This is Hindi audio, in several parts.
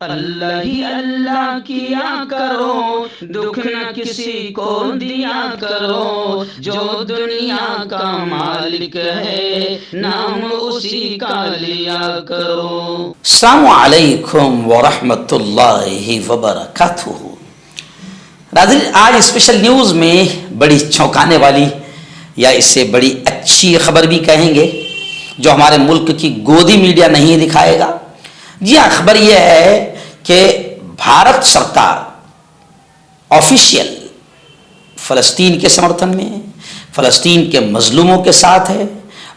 अल्लाह ही अल्लाह किया करो, दुख न किसी को दिया करो, जो दुनिया का मालिक है नाम उसी का लिया करो। अस्सलामु अलैकुम वरहमतुल्लाहि वबरकातुहू। नाज़रीन, आज स्पेशल न्यूज़ में बड़ी चौंकाने वाली या इससे बड़ी अच्छी खबर भी कहेंगे जो हमारे मुल्क की गोदी मीडिया नहीं दिखाएगा। जी हाँ, खबर यह है कि भारत सरकार ऑफिशियल फ़लस्तीन के समर्थन में है, फ़लस्तीन के मजलूमों के साथ है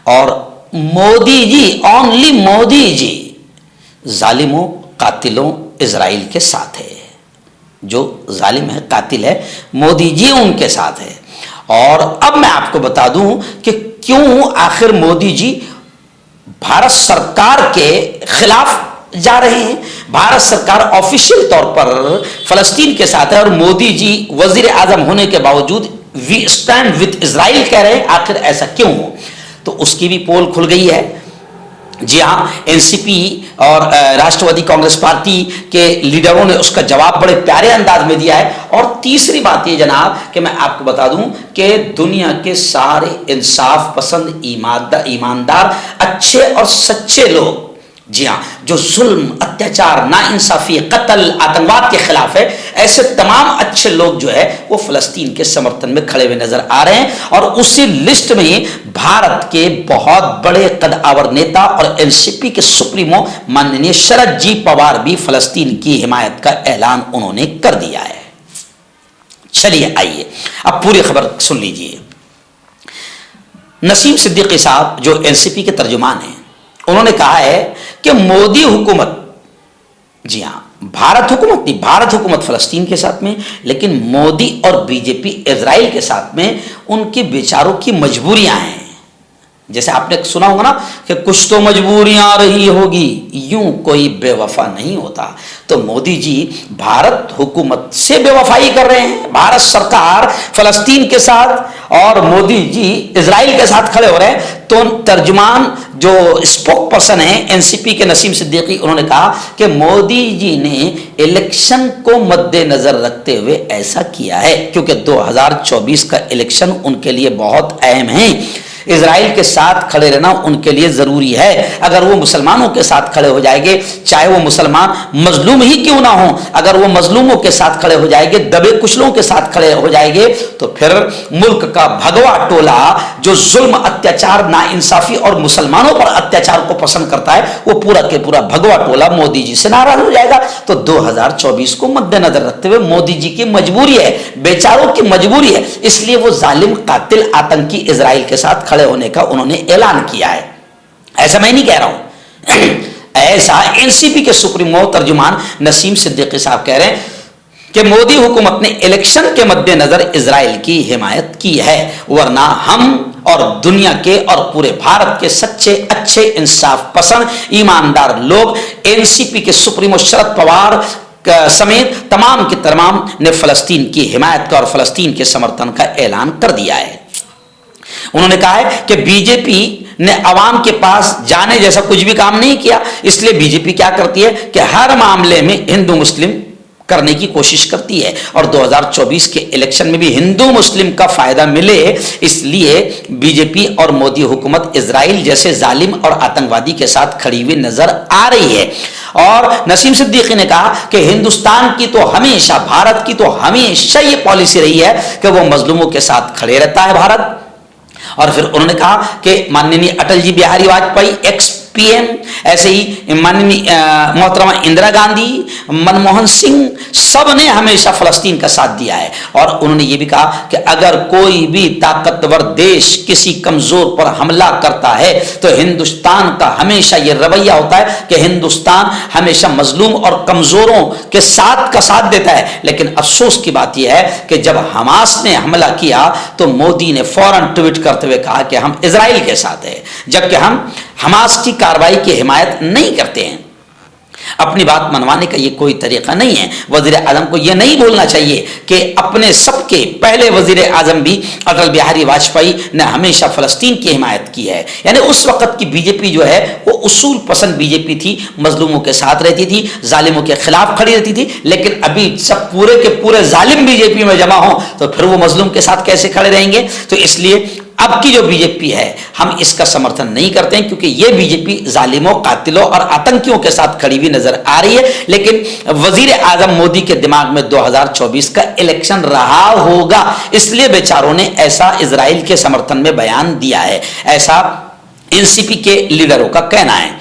और मोदी जी, ओनली मोदी जी जालिमों कातिलों इजराइल के साथ है। जो जालिम है, कातिल है, मोदी जी उनके साथ है। और अब मैं आपको बता दूं कि क्यों आखिर मोदी जी भारत सरकार के खिलाफ जा रहे हैं। भारत सरकार ऑफिशियल तौर पर फलस्तीन के साथ है और मोदी जी वजीर आजम होने के बावजूद वी स्टैंड विद इजराइल कह रहे हैं। आखिर ऐसा क्यों हो, तो उसकी भी पोल खुल गई है। जी हाँ, एनसीपी और राष्ट्रवादी कांग्रेस पार्टी के लीडरों ने उसका जवाब बड़े प्यारे अंदाज में दिया है। और तीसरी बात ये जनाब कि मैं आपको बता दूं कि दुनिया के सारे इंसाफ पसंद, ईमानदार, अच्छे और सच्चे लोग, जी हाँ, जो जुल्म, अत्याचार, नाइंसाफी, कत्ल, आतंकवाद के खिलाफ है, ऐसे तमाम अच्छे लोग जो है वो फलस्तीन के समर्थन में खड़े हुए नजर आ रहे हैं। और उसी लिस्ट में भारत के बहुत बड़े कदआवर नेता और एनसीपी के सुप्रीमो माननीय शरद जी पवार भी फलस्तीन की हिमायत का ऐलान उन्होंने कर दिया है। चलिए आइए अब पूरी खबर सुन लीजिए। नसीम सिद्दीकी साहब जो एनसीपी के तर्जुमान हैं, उन्होंने कहा है कि मोदी हुकूमत, जी हां, भारत हुकूमत नहीं, भारत हुकूमत फलस्तीन के साथ में, लेकिन मोदी और बीजेपी इजराइल के साथ में उनके बेचारों की मजबूरियां हैं। जैसे आपने सुना होगा ना कि कुछ तो मजबूरियां आ रही होगी, यूं कोई बेवफा नहीं होता। तो मोदी जी भारत हुकूमत से बेवफाई कर रहे हैं, भारत सरकार फलस्तीन के साथ और मोदी जी इजराइल के साथ खड़े हो रहे हैं। तो तर्जुमान जो स्पोक पर्सन है एनसीपी के नसीम सिद्दीकी, उन्होंने कहा कि मोदी जी ने इलेक्शन को मद्देनजर रखते हुए ऐसा किया है, क्योंकि 2024 का इलेक्शन उनके लिए बहुत अहम है। इजराइल के साथ खड़े रहना उनके लिए जरूरी है। अगर वो मुसलमानों के साथ खड़े हो जाएंगे, चाहे वो मुसलमान मजलूम ही क्यों ना हो, अगर वो मजलूमों के साथ खड़े हो जाएंगे, दबे कुचलों के साथ खड़े हो जाएंगे, तो फिर मुल्क का भगवा टोला जो जुल्म, अत्याचार, नाइंसाफी और मुसलमानों पर अत्याचार को पसंद करता है, वो पूरा के पूरा भगवा टोला मोदी जी से नाराज हो जाएगा। तो 2024 को मद्देनजर रखते हुए मोदी जी की मजबूरी है, बेचारों की मजबूरी है, इसलिए वो जालिम, कातिल, आतंकी इजराइल के साथ खड़े होने का उन्होंने ऐलान किया है। ऐसा मैं नहीं कह रहा हूं, ऐसा एनसीपी के सुप्रीमो तर्जुमान नसीम सिद्दीकी साहब कह रहे हैं कि मोदी हुकूमत ने इलेक्शन के मद्देनजर इजराइल की हिमायत की है, वरना हम और दुनिया के और पूरे भारत के सच्चे, अच्छे, इंसाफ पसंद, ईमानदार लोग, एनसीपी के सुप्रीमो शरद पवार समेत तमाम के तमाम ने फलस्तीन की हिमायत का और फलस्तीन के समर्थन का ऐलान कर दिया है। उन्होंने कहा है कि बीजेपी ने अवाम के पास जाने जैसा कुछ भी काम नहीं किया, इसलिए बीजेपी क्या करती है कि हर मामले में हिंदू मुस्लिम करने की कोशिश करती है और 2024 के इलेक्शन में भी हिंदू मुस्लिम का फायदा मिले, इसलिए बीजेपी और मोदी हुकूमत इजराइल जैसे जालिम और आतंकवादी के साथ खड़ी हुई नजर आ रही है। और नसीम सिद्दीकी ने कहा कि हिंदुस्तान की तो हमेशा, भारत की तो हमेशा ये पॉलिसी रही है कि वो मजलूमों के साथ खड़े रहता है भारत। और फिर उन्होंने कहा कि माननीय अटल जी बिहारी वाजपेयी एक्स पीएम, ऐसे ही माननीय मोहतरमा इंदिरा गांधी, मनमोहन सिंह, सब ने हमेशा फलस्तीन का साथ दिया है। और उन्होंने ये भी कहा कि अगर कोई भी ताकतवर देश किसी कमजोर पर हमला करता है तो हिंदुस्तान का हमेशा ये रवैया होता है कि हिंदुस्तान हमेशा मजलूम और कमजोरों के साथ का साथ देता है। लेकिन अफसोस की बात यह है कि जब हमास ने हमला किया तो मोदी ने फौरन ट्वीट करते हुए कहा कि हम इजराइल के साथ हैं, जबकि हम हमास की कार्रवाई की हिमायत नहीं करते हैं। अपनी बात मनवाने का ये कोई तरीका नहीं है। वजीर आजम को ये नहीं बोलना चाहिए कि अपने सबके पहले वजीर आजम भी अटल बिहारी वाजपेयी ने हमेशा फलस्तीन की हिमायत की है। यानी उस वक्त की बीजेपी जो है वो उसूल पसंद बीजेपी थी, मजलूमों के साथ रहती थी, जालिमों के खिलाफ खड़ी रहती थी। लेकिन अभी सब पूरे के पूरे जालिम बीजेपी में जमा हो तो फिर वो मजलूम के साथ कैसे खड़े रहेंगे। तो इसलिए अब की जो बीजेपी है हम इसका समर्थन नहीं करते हैं, क्योंकि ये बीजेपी जालिमों, कातिलों और आतंकियों के साथ खड़ी हुई नजर आ रही है। लेकिन वजीर आजम मोदी के दिमाग में 2024 का इलेक्शन रहा होगा, इसलिए बेचारों ने ऐसा इजराइल के समर्थन में बयान दिया है, ऐसा एनसीपी के लीडरों का कहना है।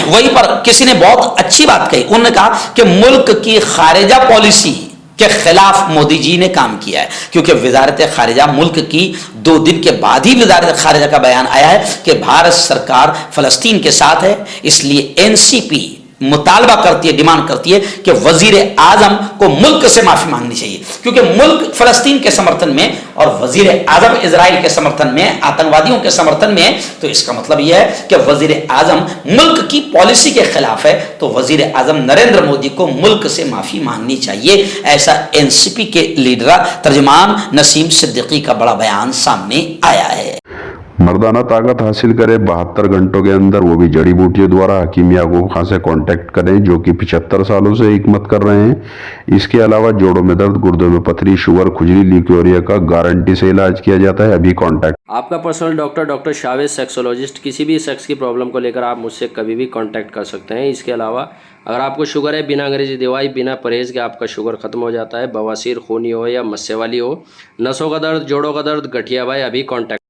वहीं पर किसी ने बहुत अच्छी बात कही, उन्होंने कहा कि मुल्क की खारिजा पॉलिसी के खिलाफ मोदी जी ने काम किया है, क्योंकि वजारत खारिजा मुल्क की 2 दिन के बाद ही वजारत खारिजा का बयान आया है कि भारत सरकार फलस्तीन के साथ है। इसलिए एनसीपी मुतालबा करती है, डिमांड करती है कि वजीर आजम को मुल्क से माफी मांगनी चाहिए, क्योंकि मुल्क फलस्तीन के समर्थन में और वजीर आजम इजराइल के समर्थन में, आतंकवादियों के समर्थन में। तो इसका मतलब यह है कि वजीर आजम मुल्क की पॉलिसी के खिलाफ है, तो वजीर आजम नरेंद्र मोदी को मुल्क से माफी मांगनी चाहिए। ऐसा एनसीपी के लीडर तर्जुमान नसीम सिद्दीकी का बड़ा बयान सामने आया है। मर्दाना ताकत हासिल करें 72 घंटों के अंदर, वो भी जड़ी बूटियों द्वारा। हकीम याकूब खान से कांटेक्ट करें, जो कि 75 सालों से हिकमत कर रहे हैं। इसके अलावा जोड़ों में दर्द, गुर्दों में पथरी, शुगर, खुजली, ल्यूकोरिया का गारंटी से इलाज किया जाता है। अभी कांटेक्ट। आपका पर्सनल डॉक्टर शावेज सेक्सोलॉजिस्ट। किसी भी सेक्स की प्रॉब्लम को लेकर आप मुझसे कभी भी कांटेक्ट कर सकते हैं। इसके अलावा अगर आपको शुगर है, बिना अंग्रेजी दवाई, बिना परहेज के आपका शुगर खत्म हो जाता है। बवासीर, खूनी हो या मस्से वाली हो, नसों का दर्द, जोड़ों का दर्द, गठिया भाई, अभी कांटेक्ट।